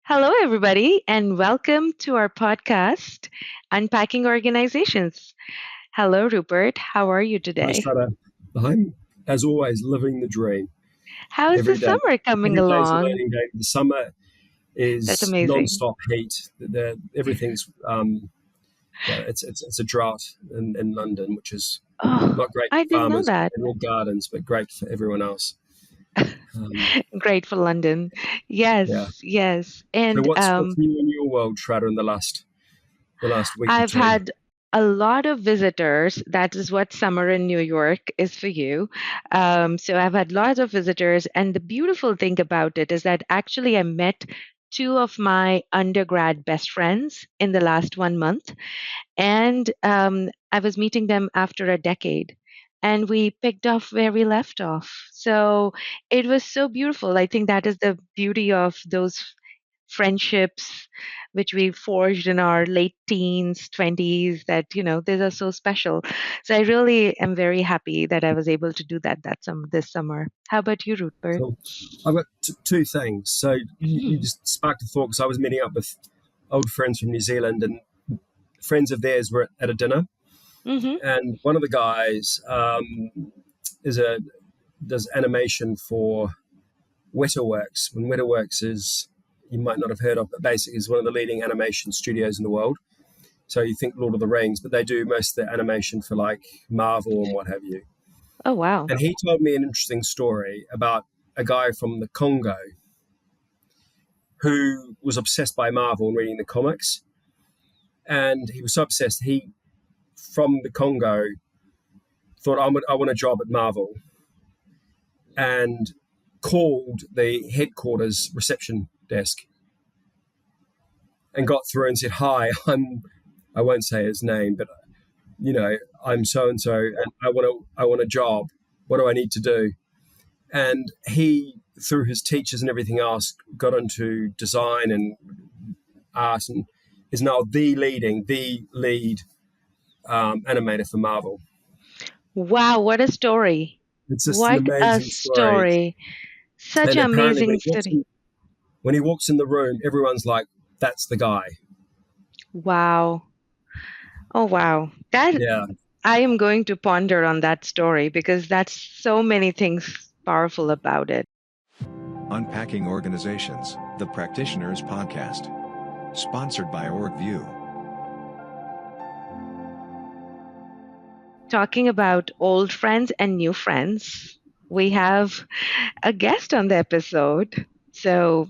Hello, everybody, and welcome to our podcast, Unpacking Organizations. Hello, Rupert. How are you Hi, today? Shradha. I'm, as always, living the dream How is the every day. summer coming Every day is a along? learning day. The summer That's is amazing. non-stop heat. Everything's, yeah, it's a drought in London, which is Oh, not great I for didn't know farmers that. and all gardens, but great for everyone else. Um, Great for London. yeah. Yes, yes. So And what's new in your world, Shradha, in the last week or I've two? had a lot of visitors. That is what summer in New York is for you. So I've had lots of visitors. And the beautiful thing about it is that actually I met two of my undergrad best friends in the last 1 month. And I was meeting them after a decade. And we picked off where we left off. So it was so beautiful. I think that is the beauty of those friendships which we forged in our late teens, 20s, that, these are so special. So I really am very happy that I was able to do that this summer. How about you, Rupert? So I've got two things. So you Mm-hmm. just sparked a thought because I was meeting up with old friends from New Zealand, and friends of theirs were at a dinner, Mm-hmm. and one of the guys is a does animation for WetaWorks. When WetaWorks is, you might not have heard of, but basically is one of the leading animation studios in the world. So you think Lord of the Rings, but they do most of the animation for like Marvel and what have you. Oh, wow. And he told me an interesting story about a guy from the Congo who was obsessed by Marvel and reading the comics. And he was so obsessed, he from the Congo thought, I want a job at Marvel, and called the headquarters reception desk and got through and said, "Hi, I won't say his name, but I'm so and so, and I want a job. What do I need to do?" And he, through his teachers and everything else, got into design and art, and is now the lead animator for Marvel. Wow, what a story. It's just an What a amazing story. story. Such And an apparently, amazing story. when he walks in the room, everyone's like, "That's the guy." Wow. Oh, wow. That Yeah. I am going to ponder on that story because that's so many things powerful about it. Unpacking Organizations, the Practitioners Podcast. Sponsored by Orgvue. Talking about old friends and new friends, we have a guest on the episode. So,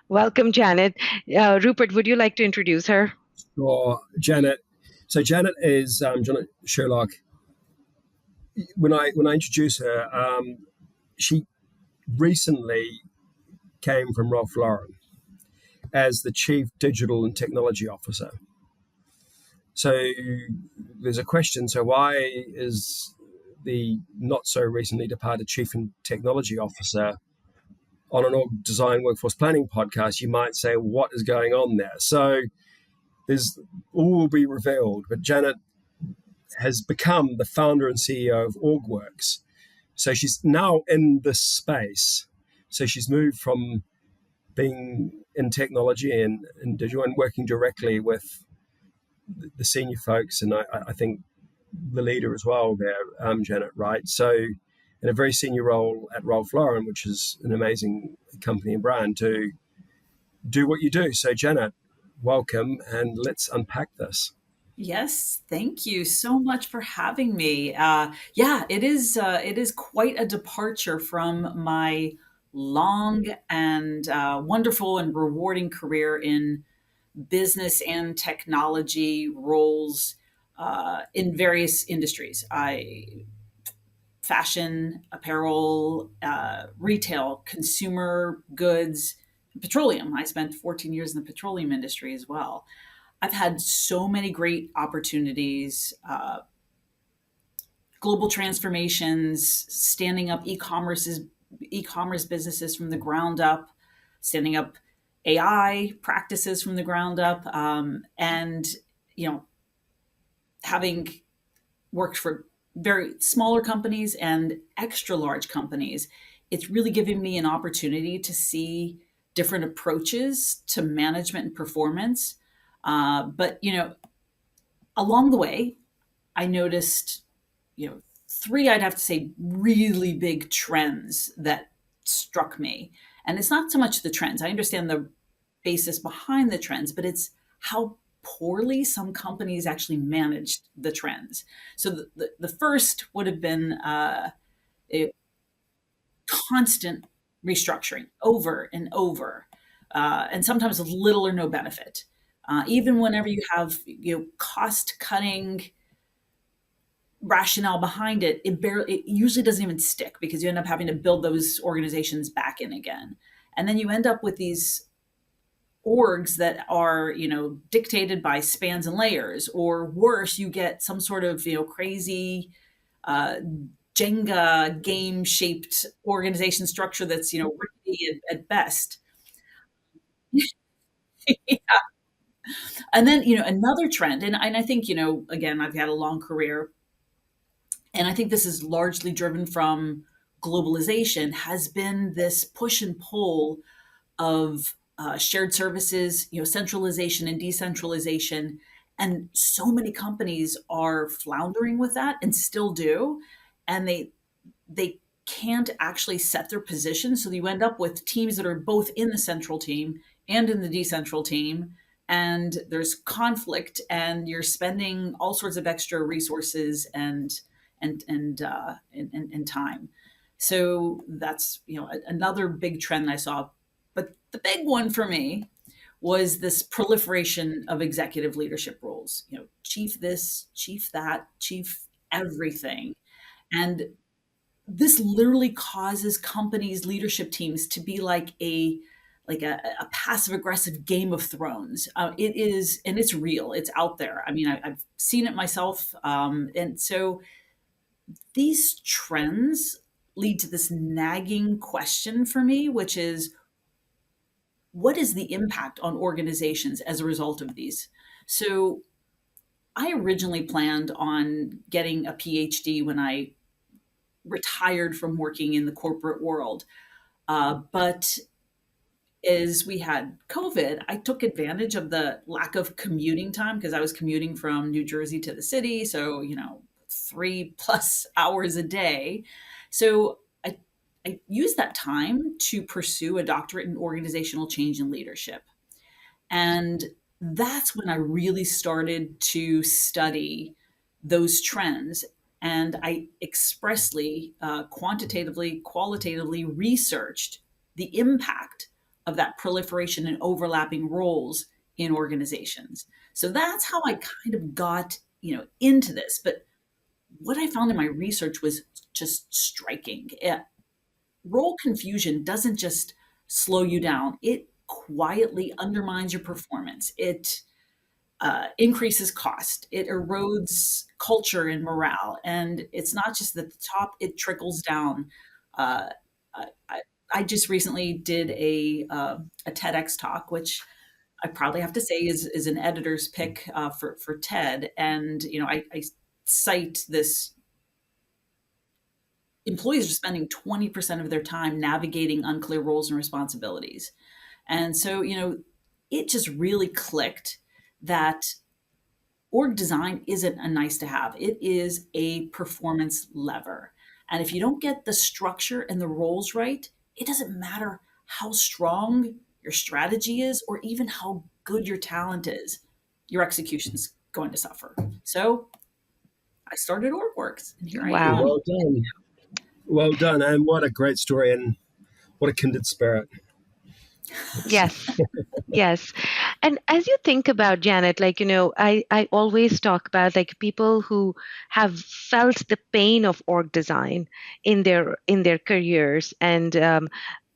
welcome, Janet. Rupert, would you like to introduce her? Or Janet. So Janet is Janet Sherlock. When I introduce her, she recently came from Ralph Lauren as the chief digital and technology officer. So there's a question. So why is the not so recently departed chief and technology officer on an org design workforce planning podcast? You might say, what is going on there? So there's all will be revealed. But Janet has become the founder and CEO of OrgWorks. So she's now in this space. So she's moved from being in technology and digital and working directly with the senior folks, and I think the leader as well there, Janet, right? So in a very senior role at Ralph Lauren, which is an amazing company and brand, to do what you do. So Janet, welcome, and let's unpack this. Yes, thank you so much for having me. Yeah, it is quite a departure from my long and wonderful and rewarding career in business and technology roles in various industries. I fashion, apparel, retail, consumer goods, petroleum. I spent 14 years in the petroleum industry as well. I've had so many great opportunities, global transformations, standing up e-commerce businesses from the ground up, standing up AI practices from the ground up, and you know, having worked for very smaller companies and extra large companies, it's really given me an opportunity to see different approaches to management and performance. But along the way, I noticed, three, I'd have to say, really big trends that struck me. And it's not so much the trends. I understand the basis behind the trends, but it's how poorly some companies actually managed the trends. So the first would have been a constant restructuring over and over, and sometimes with little or no benefit. Even whenever you have cost cutting rationale behind it, it usually doesn't even stick because you end up having to build those organizations back in again. And then you end up with these orgs that are, dictated by spans and layers, or worse, you get some sort of, crazy uh, Jenga game shaped organization structure that's, rickety at best. And then, another trend, and I think, again, I've had a long career, and I think this is largely driven from globalization, has been this push and pull of shared services, centralization and decentralization. And so many companies are floundering with that and still do. And they can't actually set their position. So you end up with teams that are both in the central team and in the decentral team. And there's conflict, and you're spending all sorts of extra resources and time. So that's another big trend I saw. But the big one for me was this proliferation of executive leadership roles. Chief this, chief that, chief everything, and this literally causes companies' leadership teams to be like a passive aggressive Game of Thrones. It is, and it's real. It's out there. I mean, I've seen it myself, and so these trends lead to this nagging question for me, which is, what is the impact on organizations as a result of these? So I originally planned on getting a PhD when I retired from working in the corporate world. But as we had COVID, I took advantage of the lack of commuting time because I was commuting from New Jersey to the city. So, 3+ hours a day. So I used that time to pursue a doctorate in organizational change and leadership. And that's when I really started to study those trends. And I expressly, quantitatively, qualitatively researched the impact of that proliferation and overlapping roles in organizations. So that's how I kind of got, into this. But what I found in my research was just striking. Role confusion doesn't just slow you down, it quietly undermines your performance. It increases cost, it erodes culture and morale. And it's not just at the top, it trickles down. Uh, I just recently did a TEDx talk, which I probably have to say is an editor's pick for TED. And, I cite this: employees are spending 20% of their time navigating unclear roles and responsibilities. And so, it just really clicked that org design isn't a nice to have. It is a performance lever. And if you don't get the structure and the roles right, it doesn't matter how strong your strategy is or even how good your talent is, your execution's going to suffer. So I started OrgWorks, and here I Wow. am. Well done. Well done. And what a great story, and what a kindred spirit. Yes. Yes. And as you think about, Janet, I always talk about like people who have felt the pain of org design in their careers, and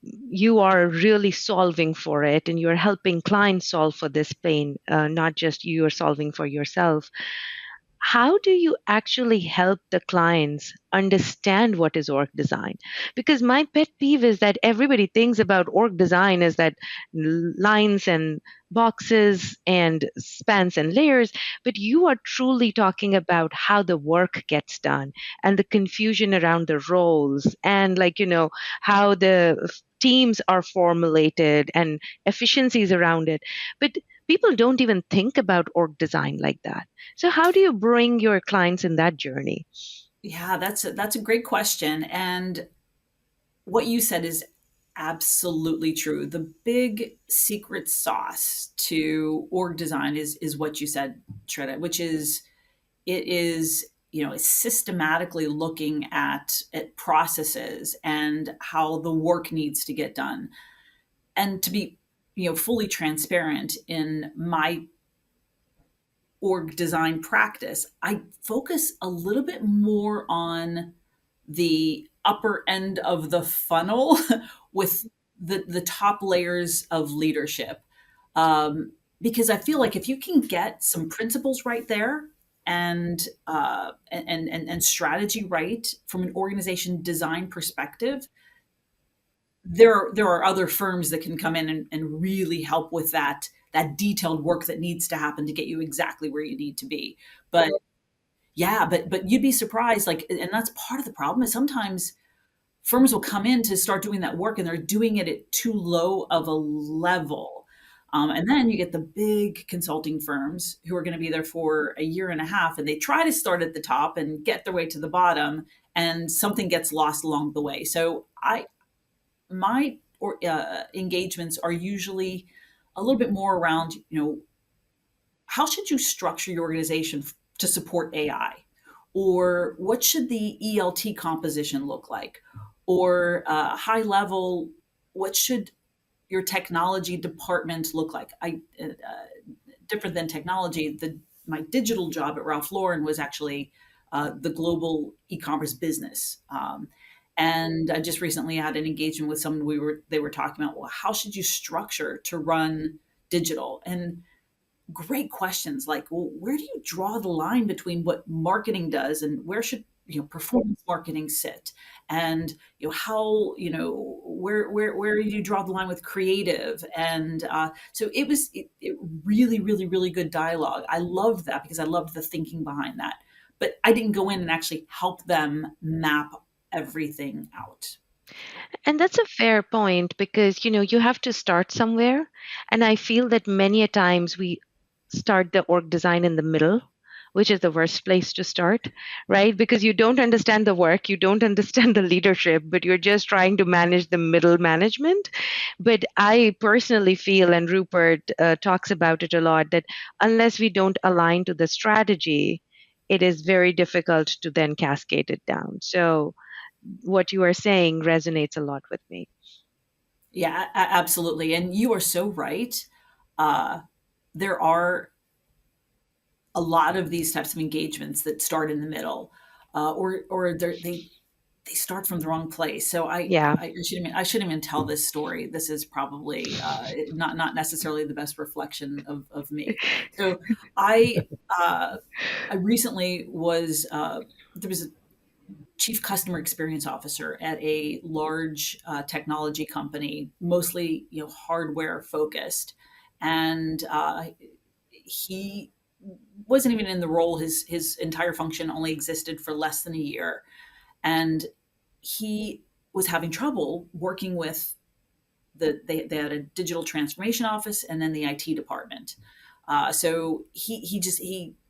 you are really solving for it, and you're helping clients solve for this pain, not just you are solving for yourself. How do you actually help the clients understand what is org design? Because my pet peeve is that everybody thinks about org design as that lines and boxes and spans and layers, but you are truly talking about how the work gets done and the confusion around the roles, and how the teams are formulated and efficiencies around it. But people don't even think about org design like that. So how do you bring your clients in that journey? Yeah, that's a great question. And what you said is absolutely true. The big secret sauce to org design is what you said, Shredda, which is it is is systematically looking at processes and how the work needs to get done. And to be fully transparent, in my org design practice, I focus a little bit more on the upper end of the funnel with the top layers of leadership. Because I feel like if you can get some principles right there and strategy right from an organization design perspective, there are other firms that can come in and really help with that detailed work that needs to happen to get you exactly where you need to be. But yeah, but you'd be surprised, like, and that's part of the problem is sometimes firms will come in to start doing that work and they're doing it at too low of a level. And then you get the big consulting firms who are going to be there for a year and a half and they try to start at the top and get their way to the bottom and something gets lost along the way. So my engagements are usually a little bit more around, how should you structure your organization to support AI? Or what should the ELT composition look like? Or high level, what should your technology department look like? Different than technology, my digital job at Ralph Lauren was actually the global e-commerce business. And I just recently had an engagement with someone. They were talking about, well, how should you structure to run digital? And great questions like, well, where do you draw the line between what marketing does and where should performance marketing sit? And how where do you draw the line with creative? And so it really, really, really good dialogue. I loved that because I loved the thinking behind that. But I didn't go in and actually help them map everything out. And that's a fair point because you have to start somewhere, and I feel that many a times we start the org design in the middle, which is the worst place to start, right? Because you don't understand the work, you don't understand the leadership, but you're just trying to manage the middle management. But I personally feel, and Rupert talks about it a lot, that unless we don't align to the strategy, it is very difficult to then cascade it down. So what you are saying resonates a lot with me. Yeah, absolutely. And you are so right. Uh, there are a lot of these types of engagements that start in the middle, or they start from the wrong place. So Yeah. I shouldn't even tell this story. This is probably not necessarily the best reflection of me. So I uh, I recently was there was a chief customer experience officer at a large technology company, mostly hardware focused, and he wasn't even in the role. His entire function only existed for less than a year, and he was having trouble working with they had a digital transformation office and then the IT department. So he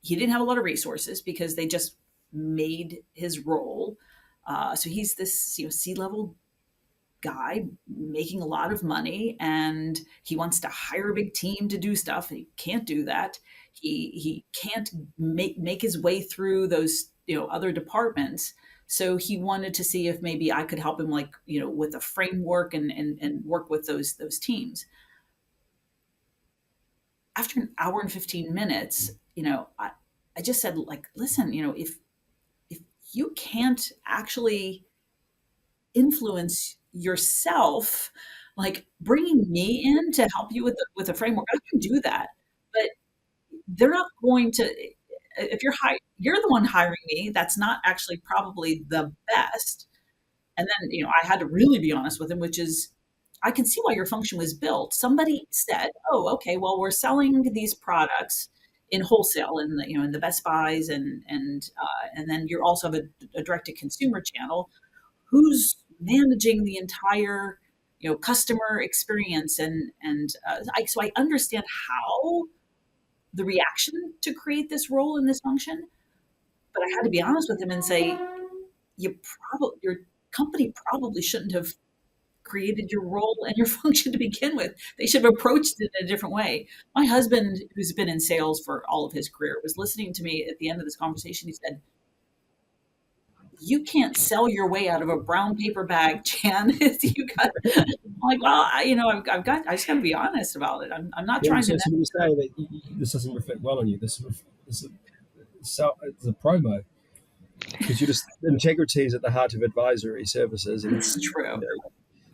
didn't have a lot of resources because they just made his role. So he's this C-level guy making a lot of money and he wants to hire a big team to do stuff. He can't do that. He can't make his way through those other departments. So he wanted to see if maybe I could help him, like with a framework and work with those teams. After an hour and 15 minutes, I just said, like, listen, if you can't actually influence yourself, like bringing me in to help you with a framework, I can do that. But they're not going to, if you're the one hiring me, that's not actually probably the best. And then, I had to really be honest with him, which is, I can see why your function was built. Somebody said, "Oh, okay, well, we're selling these products in wholesale in the in the Best Buys and then you also have a direct to consumer channel. Who's managing the entire? customer experience, so I understand how the reaction to create this role in this function. But I had to be honest with him and say, your company probably shouldn't have created your role and your function to begin with. They should have approached it in a different way. My husband, who's been in sales for all of his career, was listening to me at the end of this conversation. He said, "You can't sell your way out of a brown paper bag, Jan. You got." I'm like, well, I just got to be honest about it. I'm not Yeah, trying so, to. so when you say that this doesn't reflect well on you, this is it's a promo, because you just integrity is at the heart of advisory services, and It's true.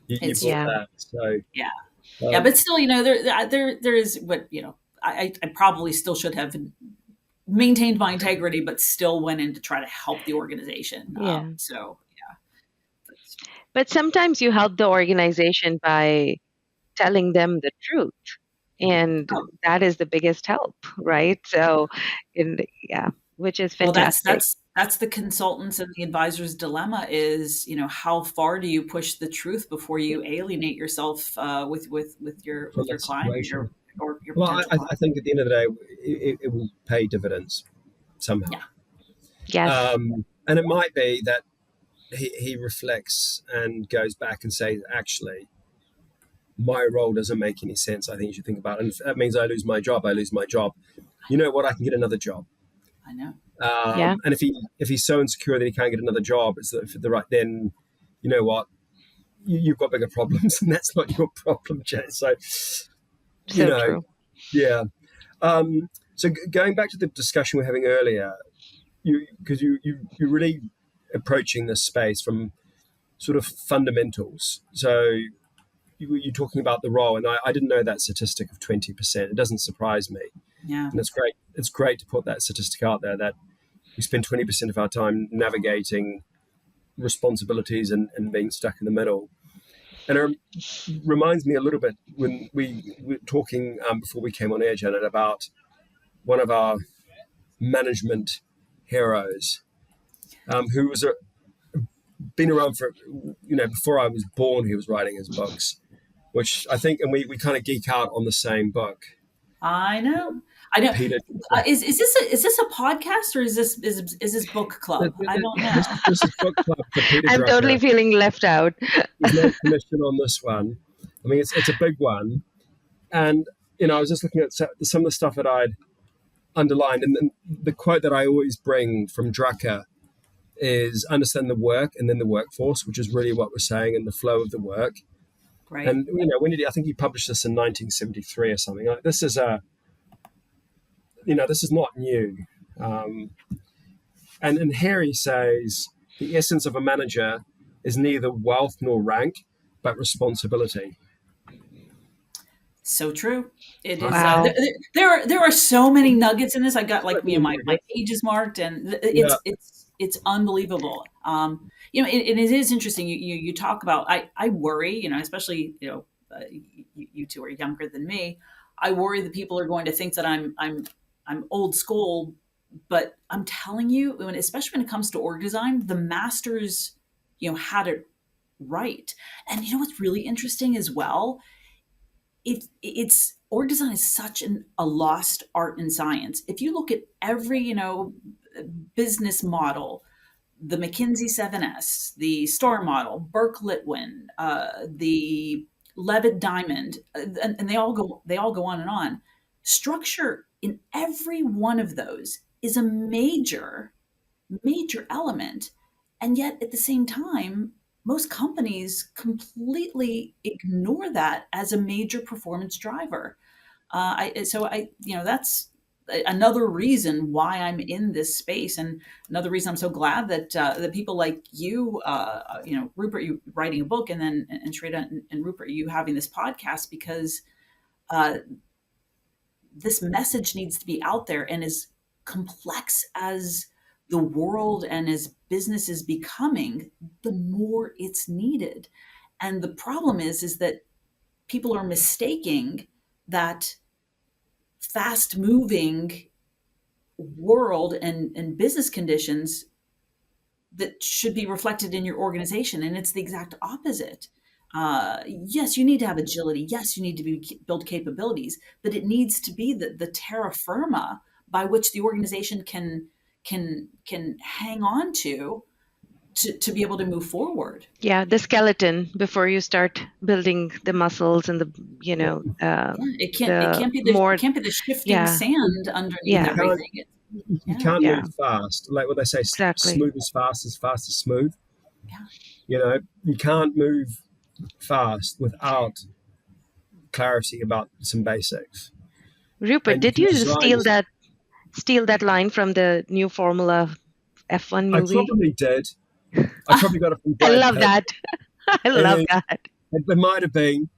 you It's bought Yeah. that. So Yeah, yeah, um, but still, there is what I probably still should have maintained my integrity, but still went in to try to help the organization. Yeah. So yeah, that's, But sometimes you help the organization by telling them the truth. And oh, that is the biggest help, right? So, yeah, which is well, fantastic. that's the consultants and the advisor's dilemma is, how far do you push the truth before you alienate yourself with from your that client situation, or your well, potential I client? think at the end of the day, it will pay dividends somehow, Yeah, Yes. and it might be that he reflects and goes back and says, actually, my role doesn't make any sense. I think you should think about it. And if that means I lose my job, I lose my job. You know what? I can get another job. I know. Yeah. And if he's so insecure that he can't get another job, it's the right, then you know what, you've got bigger problems, and that's not your problem, Jay. So you So know, true. yeah. So going back to the discussion we were having earlier, you're really approaching this space from sort of fundamentals. So you're talking about the role, and I didn't know that statistic of 20%. It doesn't surprise me, Yeah. and it's great. It's great to put that statistic out there that we spend 20% of our time navigating responsibilities and being stuck in the middle. And it reminds me a little bit when we were talking before we came on air, Janet, about one of our management heroes, who was been around for, before I was born. He was writing his books, which I think, and we kind of geek out on the same book. I know. I know. Peter, Is this a podcast or is this book club? I don't know. this is book club for Peter I'm Drucker. totally feeling left out. There's no commission on this one. I mean, it's a big one, and I was just looking at some of the stuff that I'd underlined, and then the quote that I always bring from Drucker is understand the work and then the workforce, which is really what we're saying in the flow of the work. Right. And I think he published this in 1973 or something. Like, this is this is not new. Um, and here he says the essence of a manager is neither wealth nor rank, but responsibility. So true. It I is. think Wow. There are so many nuggets in this. I got I like think my pages marked, and yeah, it's unbelievable. And it is interesting. You talk about. I worry. Especially you two are younger than me. I worry that people are going to think that I'm old school, but I'm telling you, especially when it comes to org design, the masters had it right. And what's really interesting as well, it's org design is such a lost art and science. If you look at every business model, the McKinsey 7S, the STAR model, Burke Litwin, the Levitt Diamond, and they all go on and on. Structure in every one of those is a major element. And yet at the same time, most companies completely ignore that as a major performance driver. That's another reason why I'm in this space, and another reason I'm so glad that people like you, Rupert, you writing a book, and then and Shradha and Rupert, you having this podcast, because uh, this message needs to be out there. And as complex as the world and as business is becoming, the more it's needed. And the problem is that people are mistaking that fast moving world and business conditions that should be reflected in your organization. And it's the exact opposite. Yes, you need to have agility. Yes, you need to build capabilities, but it needs to be the terra firma by which the organization can hang on to be able to move forward. Yeah, the skeleton before you start building the muscles and the, Yeah, the more, it can't be the shifting yeah, sand underneath You yeah, can't everything. you Yeah, can't yeah, move fast. Like what they say, exactly. smooth as fast as smooth. yeah. You can't move fast without clarity about some basics. Rupert, And you did can you design. steal that line from the new Formula F1 I movie? probably did. I probably got it from I Brad love Pitt. that. I love And that. it might have been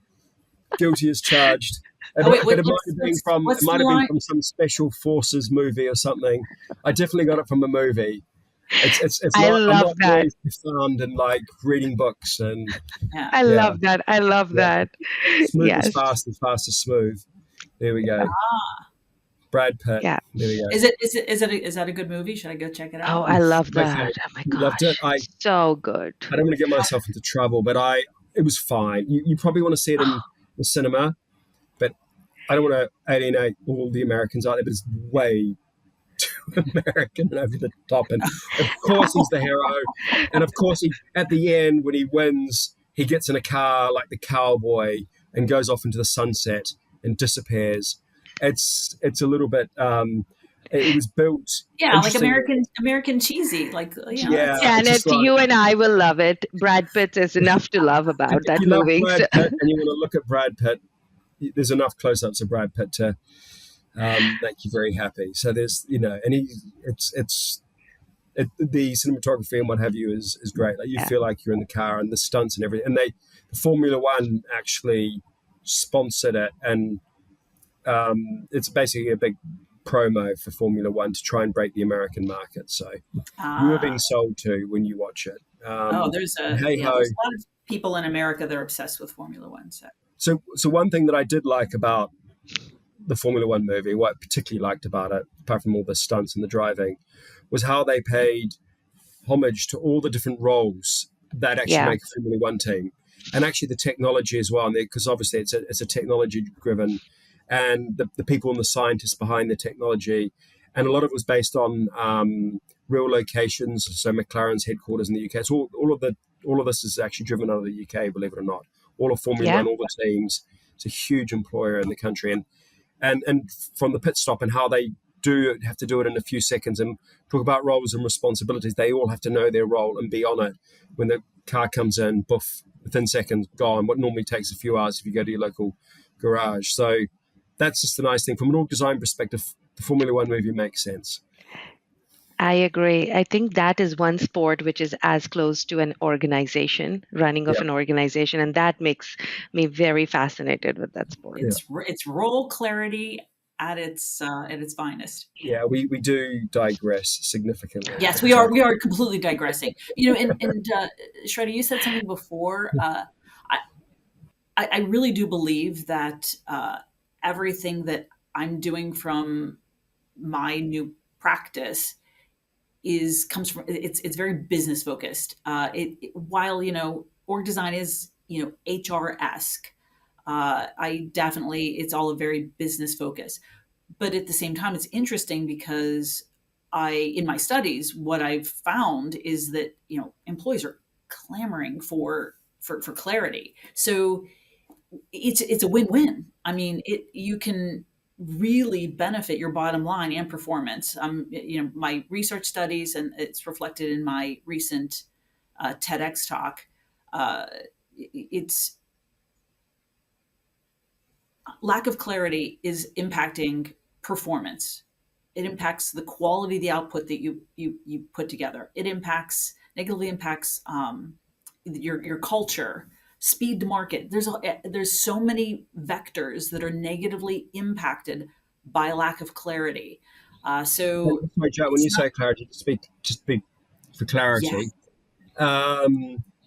guilty as charged. Oh wait, But wait, it what's the might have been line? from some special forces movie or something. I definitely got it from a movie. It's I not. I'm love not that. very profound in like reading books and Yeah. I yeah, love that. I love yeah. that. Smooth Yes. as fast as smooth. There we go. Brad Pitt. Yeah. There we go. Is that a good movie? Should I go check it Oh, out? I love Okay, that. Oh my loved it. gosh. So good. I don't want to get myself into trouble, but it was fine. You probably want to see it in the cinema, but I don't want to alienate all the Americans out there. But it's way too American and over the top. And of course he's the hero, and of course he at the end when he wins, he gets in a car like the cowboy and goes off into the sunset and disappears. It's a little bit. It was built Yeah, like interestingly. American cheesy, like it's Yeah, it's Janet, just like you and I will love it. Brad Pitt is enough to love about if that you love movie. Brad Pitt and you want to look at Brad Pitt, there's enough close-ups of Brad Pitt to make you very happy. So there's, and the cinematography and what have you is great. Like you Yeah. feel like you're in the car and the stunts and everything. And the Formula One actually sponsored it, and it's basically a big promo for Formula One to try and break the American market. So you are ah. being sold to when you watch it. Oh, And hey ho. there's a lot of people in America that are obsessed with Formula One. So So one thing that I did like about the Formula One movie, what I particularly liked about it, apart from all the stunts and the driving, was how they paid homage to all the different roles that actually Yeah. make a Formula One team, and actually the technology as well. Because obviously it's a technology driven, and the people and the scientists behind the technology, and a lot of it was based on real locations. So McLaren's headquarters in the UK. So all of this is actually driven out of the UK, believe it or not. All of Formula Yeah. One, all the teams. It's a huge employer in the country, and from the pit stop and how they do have to do it in a few seconds and talk about roles and responsibilities. They all have to know their role and be on it. When the car comes in, buff, within seconds, gone. What normally takes a few hours if you go to your local garage. So that's just a nice thing. From an org design perspective, the Formula One movie makes sense. I agree. I think that is one sport which is as close to an organization, running of Yeah, an organization, and that makes me very fascinated with that sport. yeah, it's role clarity at its finest. yeah. We do digress significantly. Yes, But, we are completely digressing. And Shredder, you said something before. I really do believe that everything that I'm doing from my new practice is comes from it's very business focused. While org design is HR esque, I definitely it's all a very business focus. But at the same time, it's interesting because in my studies, what I've found is that employees are clamoring for clarity. So it's a win-win. I mean, you can really benefit your bottom line and performance. My research studies, and it's reflected in my recent TEDx talk. Uh, it's lack of clarity is impacting performance. It impacts the quality of the output that you put together. It negatively impacts your culture, speed to market. There's so many vectors that are negatively impacted by lack of clarity. So sorry, Joe, when it's you not. say clarity, just speak for clarity. Yes.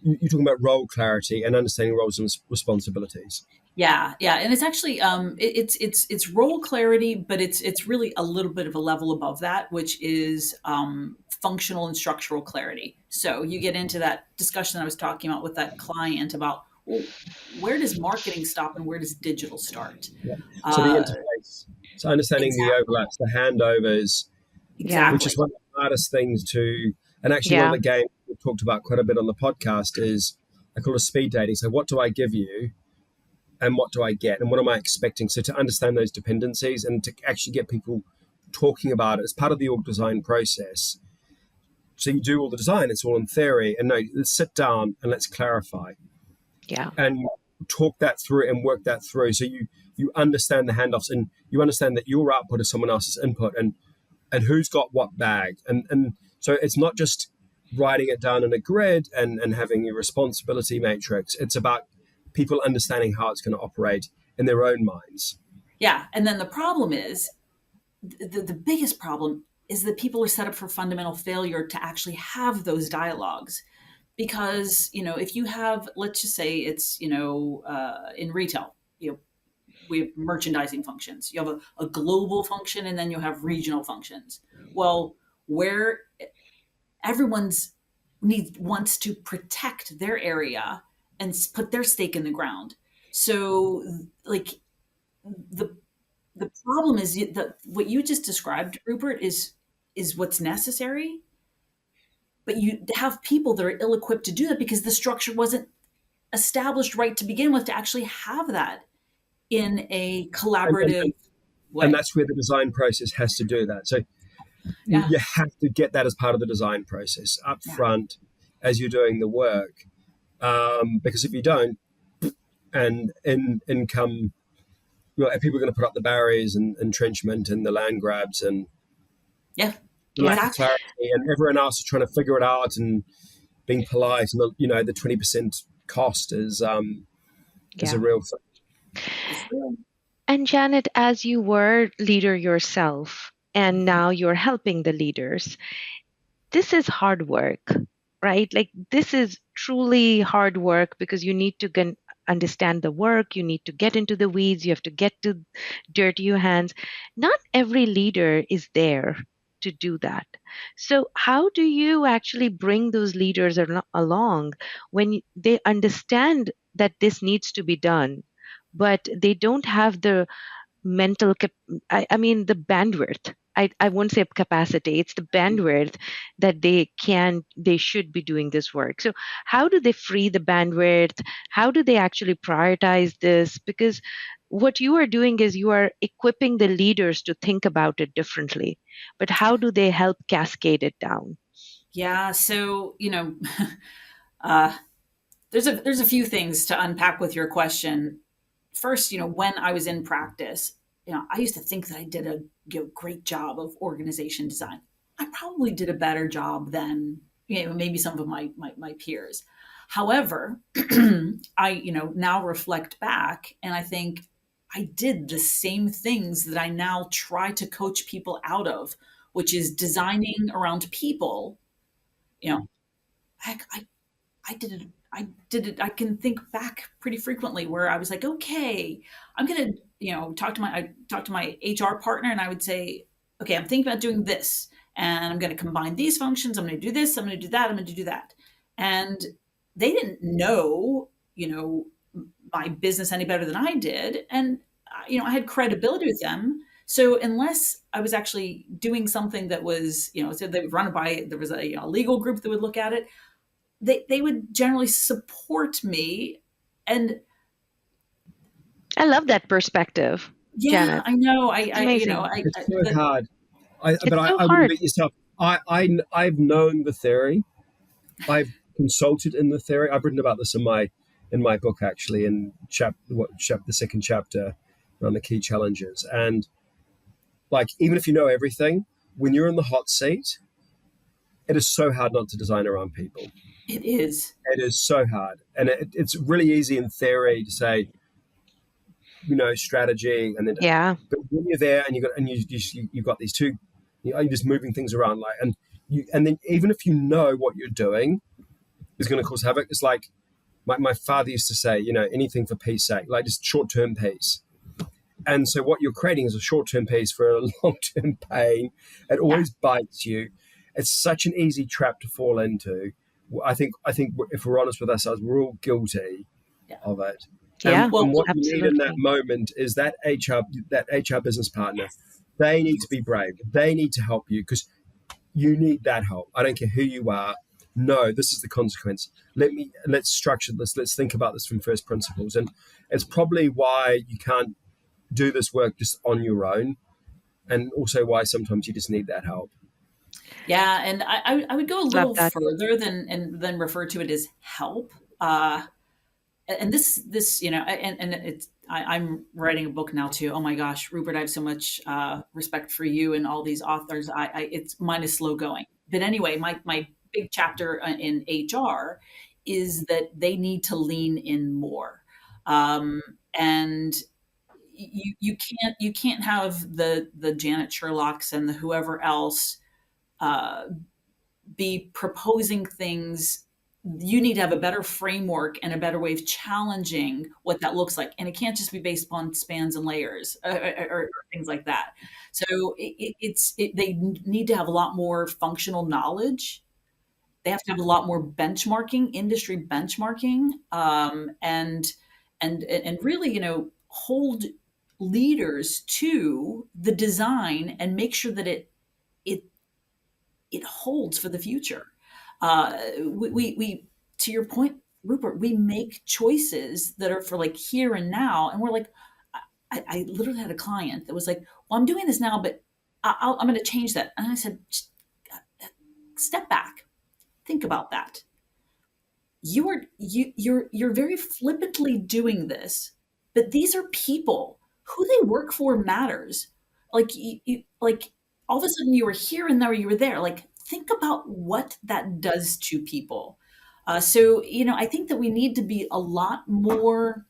You're talking about role clarity and understanding roles and responsibilities. Yeah, and it's actually it's role clarity, but it's really a little bit of a level above that, which is functional and structural clarity. So you get into that discussion that I was talking about with that client about well, where does marketing stop and where does digital start? Yeah. So the Uh, interface, so understanding the exactly. overlaps, the handovers, Yeah. which is Exactly. one of the hardest things to, and actually one of Yeah. the games we've talked about quite a bit on the podcast is I call it speed dating. So what do I give you and what do I get and what am I expecting? So to understand those dependencies and to actually get people talking about it as part of the org design process. So you do all the design, it's all in theory, and no, let's sit down and let's clarify Yeah. and talk that through and work that through. So you understand the handoffs and you understand that your output is someone else's input and who's got what bag. And so it's not just writing it down in a grid and having a responsibility matrix. It's about people understanding how it's going to operate in their own minds. Yeah. And then the problem is the biggest problem is that people are set up for fundamental failure to actually have those dialogues. Because, if you have, let's just say it's, in retail, we have merchandising functions. You have a global function and then you have regional functions. Well, where everyone's wants to protect their area and put their stake in the ground. So, like, the the problem is that what you just described, Rupert, is what's necessary. But you have people that are ill-equipped to do that because the structure wasn't established right to begin with to actually have that in a And, and, collaborative and and way. that's where the design process has to do that. So you, Yeah, you have to get that as part of the design process up yeah, front as you're doing the work. Because if you don't, and in come people are going to put up the barriers and entrenchment and the land grabs and yeah, the lack Yeah. of exactly. clarity, and everyone else is trying to figure it out and being polite. And the 20% cost is a Yeah. real thing. It's real. And Janet, as you were leader yourself, and now you're helping the leaders, this is hard work, right? Like this is truly hard work because you need to understand the work, you need to get into the weeds, you have to get to dirty your hands. Not every leader is there to do that. So how do you actually bring those leaders along when they understand that this needs to be done, but they don't have the mental I mean the bandwidth. I won't say capacity, it's the bandwidth that they should be doing this work. So how do they free the bandwidth? How do they actually prioritize this? Because what you are doing is you are equipping the leaders to think about it differently, but how do they help cascade it down? Yeah. So, uh, there's a few things to unpack with your question. First, when I was in practice, I used to think that I did a great job of organization design. I probably did a better job than maybe some of my peers. However, I now reflect back and I think I did the same things that I now try to coach people out of, which is designing around people. You know, heck, I did it. I did it. I can think back pretty frequently where I was like, okay, I'm gonna, talk to my HR partner, and I would say, okay, I'm thinking about doing this, and I'm gonna combine these functions. I'm gonna do this. I'm gonna do that. I'm gonna do that, and they didn't know, my business any better than I did, and I had credibility with them. So unless I was actually doing something that was, so they would run it by, there was a legal group that would look at it, they would generally support me. And I love that perspective, yeah, Janet. I know, It's amazing. It's so hard. But It's so I wouldn't hard. beat yourself. I've known the theory. I've consulted in the theory. I've written about this in my book actually, in the second chapter on the key challenges. And like even if you know everything, when you're in the hot seat, it is so hard not to design around people. it is. It is so hard, and it's really easy in theory to say, strategy, and then, Yeah. but when you're there and you've got these two, you're just moving things around, like, and then even if you know what you're doing is going to cause havoc. It's like my father used to say, anything for peace sake, like just short-term peace. And so what you're creating is a short-term peace for a long-term pain. It Yeah. always bites you. It's such an easy trap to fall into. I think if we're honest with ourselves, we're all guilty of it. Yeah, And what you need in that absolutely. moment is that HR business partner. They need to be brave. They need to help you because you need that help. I don't care who you are. No, this is the consequence. Let's structure this. Let's think about this from first principles. And it's probably why you can't do this work just on your own, and also why sometimes you just need that help. Yeah, and I would go a Love little that. further than refer to it as help. And this and it's I'm writing a book now too. Oh my gosh, Rupert, I have so much respect for you and all these authors. It's mine is slow going. But anyway, my big chapter in HR is that they need to lean in more. And you can't have the Janet Sherlocks and the whoever else uh, be proposing things. You need to have a better framework and a better way of challenging what that looks like, and it can't just be based on spans and layers or things like that. So they need to have a lot more functional knowledge. They have to have a lot more benchmarking, industry benchmarking, and really, hold leaders to the design and make sure that it it holds for the future. We to your point, Rupert, we make choices that are for like here and now, and we're like, I literally had a client that was like, "Well, I'm doing this now, but I'm going to change that." And I said, "Step back, think about that. You're very flippantly doing this, but these are people. Who they work for matters. Like like all of a sudden you were here and there you were there. Like think about what that does to people. So I think that we need to be a lot more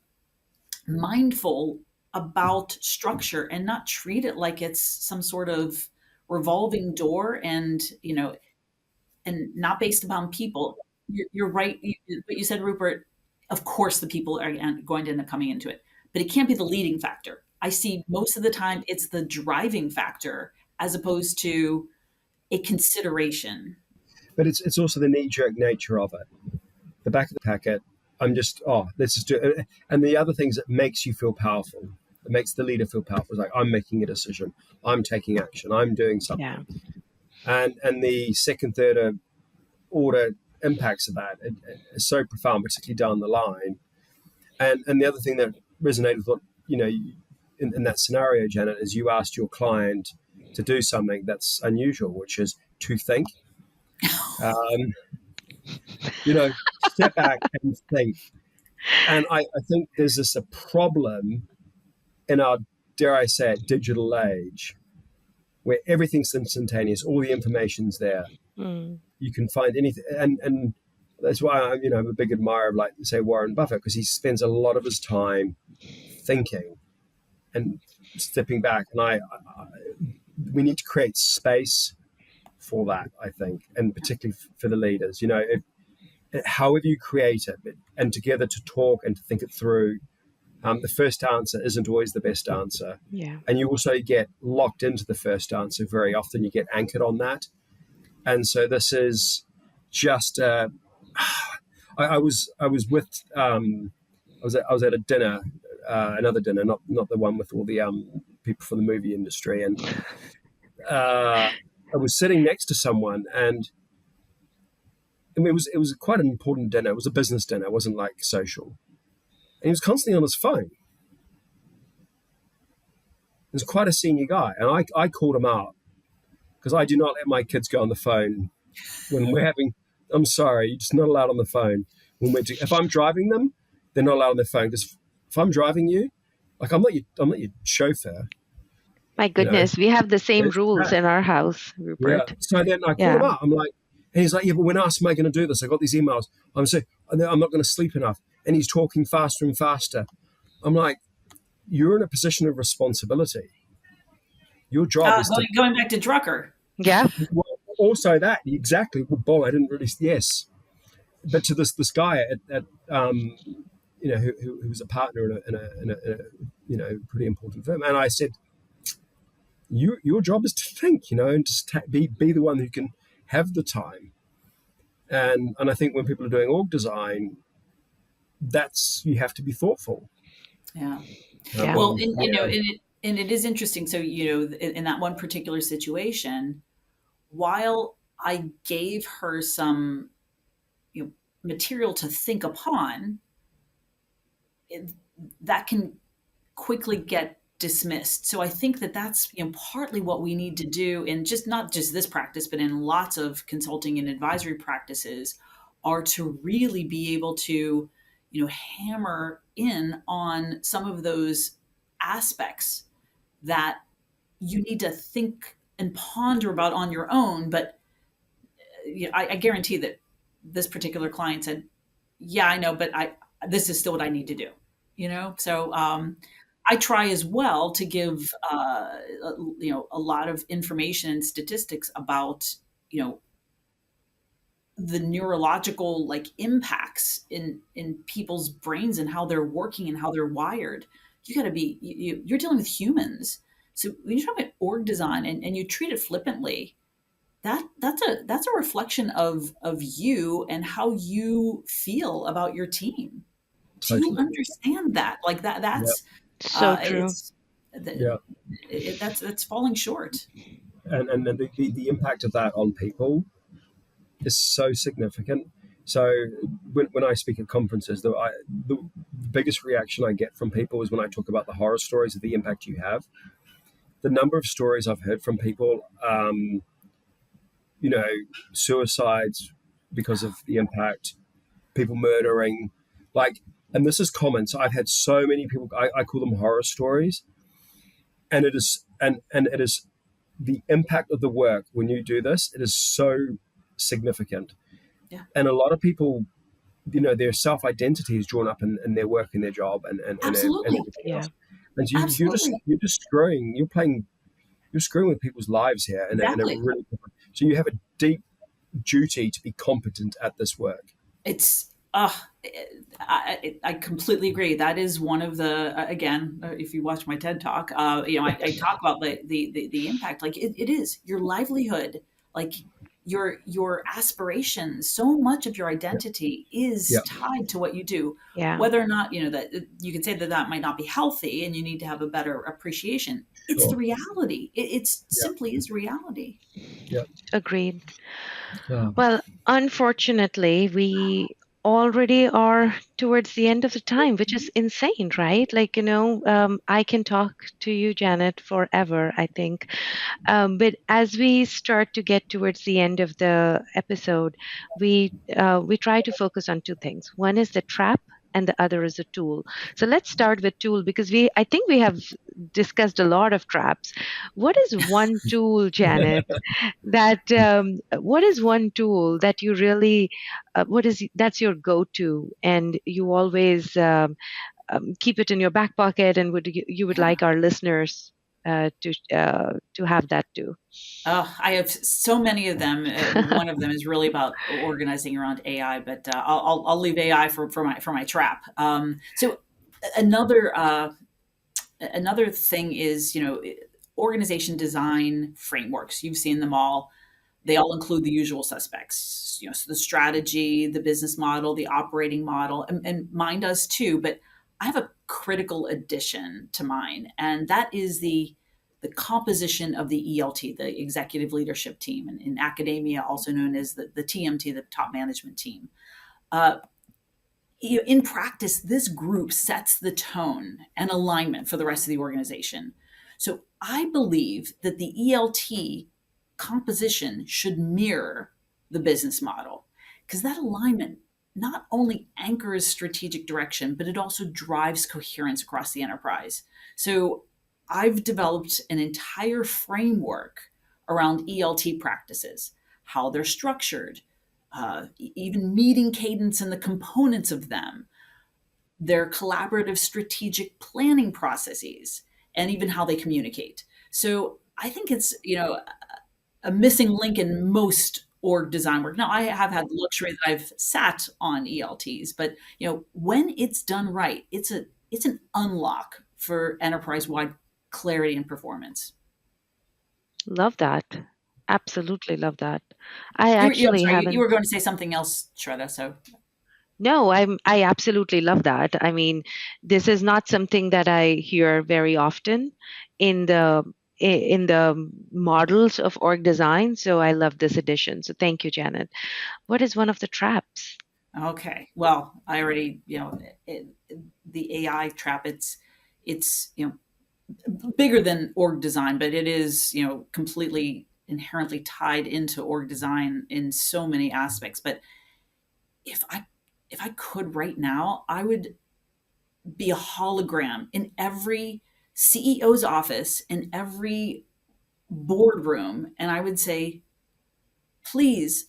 mindful about structure and not treat it like it's some sort of revolving door and not based upon people. You're right. But you said, Rupert, of course the people are going to end up coming into it, but it can't be the leading factor. I see most of the time it's the driving factor as opposed to a consideration. But it's also the knee jerk nature of it. The back of the packet. I'm just let's just do it. And the other things that makes you feel powerful. It makes the leader feel powerful. It's like I'm making a decision. I'm taking action. I'm doing Yeah. something. And the second, third order impacts of that is so profound, particularly down the line. And the other thing that resonated with what in that scenario, Janet, is you asked your client to do something that's unusual, which is to think. Um, Step back and think. And I think there's this a problem in our, dare I say it, digital age, where everything's instantaneous, all the information's there. Mm. You can find anything, and that's why I'm a big admirer of, like, say, Warren Buffett, because he spends a lot of his time thinking and stepping back. And we need to create space for that, I think, and particularly for the leaders. However you create it, and together to talk and to think it through. The first answer isn't always the best answer. Yeah. And you also get locked into the first answer very often. You get anchored on that. And so this is just. I was with. I was at a dinner, another dinner, not the one with all the people from the movie industry, and I was sitting next to someone, and I mean, it was quite an important dinner. It was a business dinner. It wasn't like social. And he was constantly on his phone. He was quite a senior guy, and I called him out because I do not let my kids go on the phone when we're having. I'm sorry, you're just not allowed on the phone when if I'm driving them, they're not allowed on their phone. Because if I'm driving you, like I'm not your chauffeur. My goodness, we have the same It's rules that. in our house, Yeah. Rupert. So then I called him Yeah. out. I'm like, and he's like, yeah, but when else am I going to do this? I got these emails. I'm not going to sleep enough. And he's talking faster and faster. I'm like, you're in a position of responsibility. Your job is to. Going back to Drucker. Yeah. Well, also that exactly. Well, Bob, I didn't really. Yes, but to this guy at who was a partner in a pretty important firm, and I said, your job is to think, and just be the one who can have the time. And I think when people are doing org design, that's, you have to be thoughtful. Yeah. Yeah. Well, and Yeah, and it is interesting. So, in that one particular situation, while I gave her some, you know, material to think upon, it, that can quickly get dismissed. So I think that that's, partly what we need to do in just not just this practice, but in lots of consulting and advisory practices, are to really be able to, hammer in on some of those aspects that you need to think and ponder about on your own. But I guarantee that this particular client said, "Yeah, I know, but I this is still what I need to do." So I try as well to give a lot of information and statistics about you know the neurological impacts in people's brains and how they're working and how they're wired. You got to be you're dealing with humans. So when you talk about org design and you treat it flippantly, that's a reflection of you and how you feel about your team. Do you totally. understand that? Like that Yeah, that's So true. it's the, yeah. that's falling short. And the impact of that on people is so significant. So when I speak at conferences, the biggest reaction I get from people is when I talk about the horror stories of the impact you have. The number of stories I've heard from people, you know, suicides because of the impact, people murdering, like, and this is common. So I've had so many people, I call them horror stories, and it is, and it is the impact of the work when you do this. It is so significant, Yeah, and a lot of people, their self identity is drawn up in their work and their job and absolutely, everything Yeah. else. And so absolutely, you're screwing with people's lives here in a exactly. really, so you have a deep duty to be competent at this work. It's I completely agree. That is one of the again, if you watch my TED talk, I talk about the impact. Like it is your livelihood, like your aspirations. So much of your Yeah, identity is yeah, tied to what you do. Yeah. Whether or not that you can say that that might not be healthy, and you need to have a better appreciation. It's the sure. reality. It's Yeah, simply is reality. yeah. Agreed. Um, Well, unfortunately, we already are towards the end of the time, which is insane, right? Like, I can talk to you, Janet, forever, I think. But as we start to get towards the end of the episode, we try to focus on two things. One is the trap, and the other is a tool. So let's start with tool because I think we have discussed a lot of traps. What is one tool, Janet? What is one tool that you really, that's your go-to, and you always keep it in your back pocket, and you would Yeah. like our listeners to have that too. Oh, I have so many of them. One of them is really about organizing around AI, but I'll leave AI for my trap. So another another thing is organization design frameworks. You've seen them all. They all include the usual suspects. So the strategy, the business model, the operating model, and mine does too. But I have a critical addition to mine, and that is the composition of the ELT, the executive leadership team, and in academia, also known as the TMT, the top management team. Uh, in practice, this group sets the tone and alignment for the rest of the organization. So I believe that the ELT composition should mirror the business model because that alignment not only anchors strategic direction, but it also drives coherence across the enterprise. So I've developed an entire framework around ELT practices, how they're structured, even meeting cadence and the components of them, their collaborative strategic planning processes, and even how they communicate. So I think it's a missing link in most org design work. Now I have had the luxury that I've sat on ELTs, but when it's done right, it's an unlock for enterprise wide clarity and performance. Love that. Absolutely love that. I I'm actually sorry, you haven't. were going to say something else, Shredda. So No, I absolutely love that. I mean, this is not something that I hear very often in the models of org design. So I love this addition. So thank you, Janet. What is one of the traps? Okay. Well, I already, the AI trap, it's, bigger than org design, but it is, completely inherently tied into org design in so many aspects. But if I if I could right now, I would be a hologram in every CEO's office, in every boardroom, and I would say, please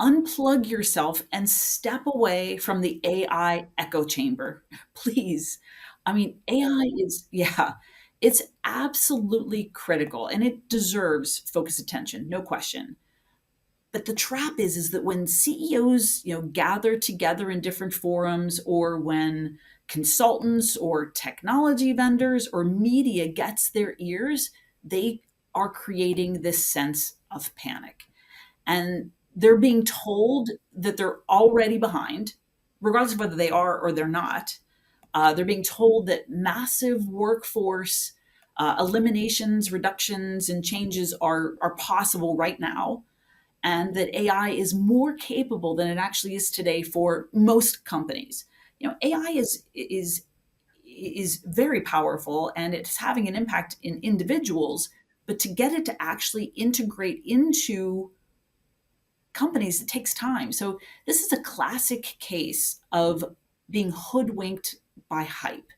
unplug yourself and step away from the AI echo chamber. Please. I mean, AI is, yeah, it's absolutely critical and it deserves focused attention, no question. But the trap is that when CEOs, gather together in different forums, or when consultants or technology vendors or media gets their ears, they are creating this sense of panic. And they're being told that they're already behind, regardless of whether they are or they're not. They're being told that massive workforce eliminations, reductions, and changes are possible right now, and that AI is more capable than it actually is today for most companies. AI is very powerful and it's having an impact in individuals, but to get it to actually integrate into companies, it takes time. So this is a classic case of being hoodwinked by hype.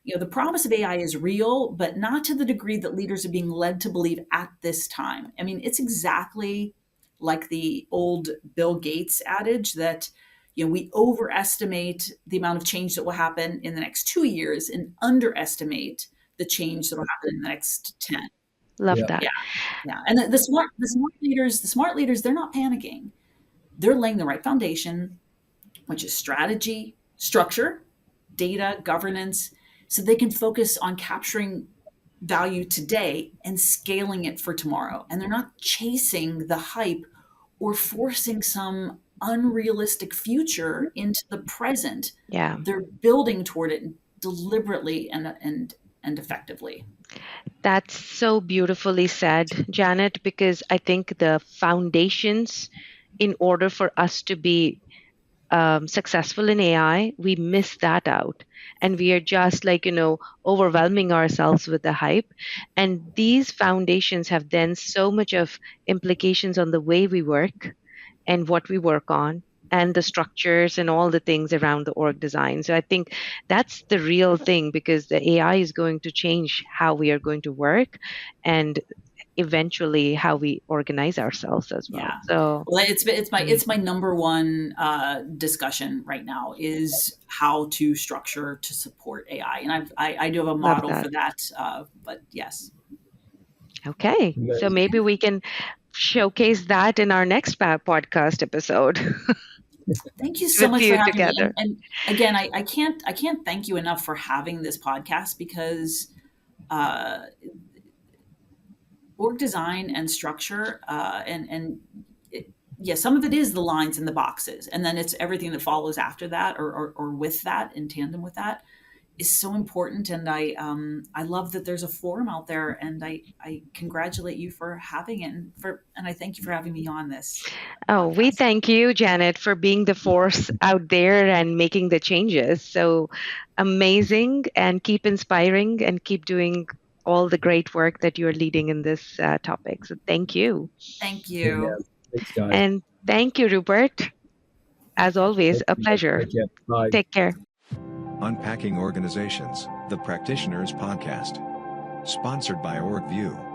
The promise of AI is real, but not to the degree that leaders are being led to believe at this time. I mean, it's exactly like the old Bill Gates adage that we overestimate the amount of change that will happen in the next 2 years and underestimate the change that will happen in the next 10. Love Yeah. that. Yeah, yeah. And the smart leaders, they're not panicking. They're laying the right foundation, which is strategy, structure, data, governance, so they can focus on capturing value today and scaling it for tomorrow. And they're not chasing the hype or forcing some unrealistic future into the present. Yeah. They're building toward it deliberately and effectively. That's so beautifully said, Janet, because I think the foundations, in order for us to be successful in AI, we miss that out. And we are just like, overwhelming ourselves with the hype. And these foundations have then so much of implications on the way we work and what we work on and the structures and all the things around the org design. So I think that's the real thing because the AI is going to change how we are going to work and eventually how we organize ourselves as well. Yeah. So Well, it's my amazing. number one discussion right now is how to structure to support AI, and I do have a Love model that. for that. But yes, Okay. So Amazing. maybe we can showcase that in our next podcast episode thank you so with much for you having me. And, together. and again, I can't thank you enough for having this podcast because uh, org design and structure and yeah, some of it is the lines and the boxes, and then it's everything that follows after that or with that in tandem with that is so important. And I love that there's a forum out there, and I congratulate you for having it, and I thank you for having me on this Oh, we podcast. thank you, Janet, for being the force out there and making the changes. So amazing, and keep inspiring and keep doing all the great work that you're leading in this topic. So thank you. Thank Yeah. you. Thanks, guys. And thank you, Rupert. As always, Thank a you. pleasure. Take care. Bye. Take care. Unpacking Organizations, the Practitioners Podcast. Sponsored by Orgvue.